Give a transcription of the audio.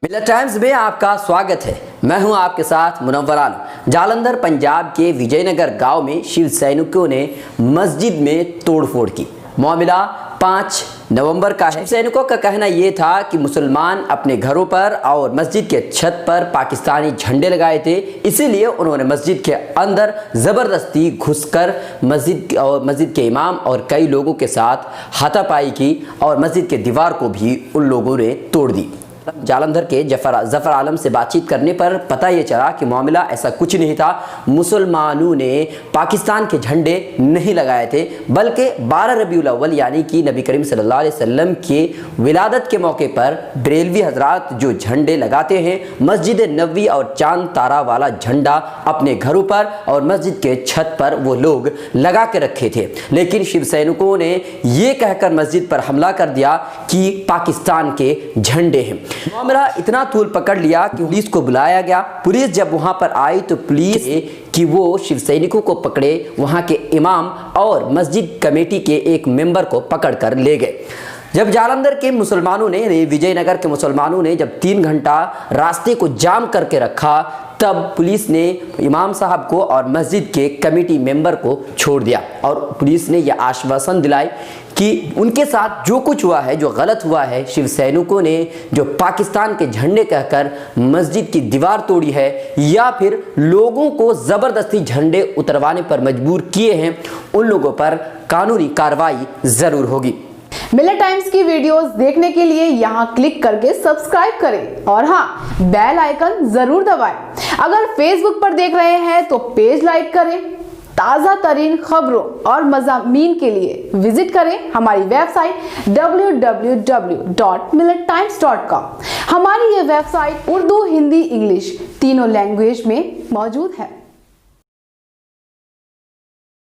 मिलत टाइम्स में आपका स्वागत है। मैं हूं आपके साथ मुनव्वर आलम। जालंधर पंजाब के विजयनगर गांव में शिव सैनिकों ने मस्जिद में तोड़फोड़ की। मामला 5 नवंबर का है। शिव सैनिकों का कहना यह था कि मुसलमान अपने घरों पर और मस्जिद के छत पर पाकिस्तानी झंडे लगाए थे, इसीलिए उन्होंने मस्जिद के अंदर जबरदस्ती घुसकर मस्जिद के इमाम और कई लोगों के साथ हाथापाई की और मस्जिद के दीवार को भी उन लोगों ने तोड़ दी। जालंधर के जफर आलम से बातचीत करने पर पता ये चला कि मामला ऐसा कुछ नहीं था। मुसलमानों ने पाकिस्तान के झंडे नहीं लगाए थे, बल्कि 12 रबीउल अव्वल यानी कि नबी करीम सल्लल्लाहु अलैहि वसल्लम के विलादत के मौके पर बरेलवी हजरात जो झंडे लगाते हैं, मस्जिद नबवी और चांद तारा वाला झंडा अपने घरों पर और मस्जिद के छत पर वो लोग लगा के रखे थे। लेकिन शिव सैनिकों ने ये कहकर मस्जिद पर हमला कर दिया कि पाकिस्तान के झंडे हैं। मामला इतना तूल पकड़ लिया कि पुलिस को बुलाया गया। पुलिस जब वहां पर आई तो पुलिस कि वो शिव सैनिकों को पकड़े, वहां के इमाम और मस्जिद कमेटी के एक मेंबर को पकड़ कर ले गए। जब जालंधर के मुसलमानों ने, विजयनगर के मुसलमानों ने जब 3 घंटा रास्ते को जाम करके रखा, तब पुलिस ने इमाम साहब को और मस्जिद के कमेटी मेंबर को छोड़ दिया और पुलिस ने यह आश्वासन दिलाई कि उनके साथ जो कुछ हुआ है, जो गलत हुआ है, शिव सैनिकों ने जो पाकिस्तान के झंडे कहकर मस्जिद की दीवार तोड़ी है या फिर लोगों को जबरदस्ती झंडे उतरवाने पर मजबूर किए हैं, उन लोगों पर कानूनी कार्रवाई जरूर होगी। मिलत टाइम्स की वीडियोस देखने के लिए यहाँ क्लिक करके सब्सक्राइब करें और हाँ, बेल आइकन जरूर दबाएं। अगर फेसबुक पर देख रहे हैं तो पेज लाइक करें। ताज़ा तरीन खबरों और मज़ामीन के लिए विजिट करें हमारी वेबसाइट www.millettimes.com। हमारी ये वेबसाइट उर्दू, हिंदी, इंग्लिश तीनों लैंग्वेज में मौजूद है।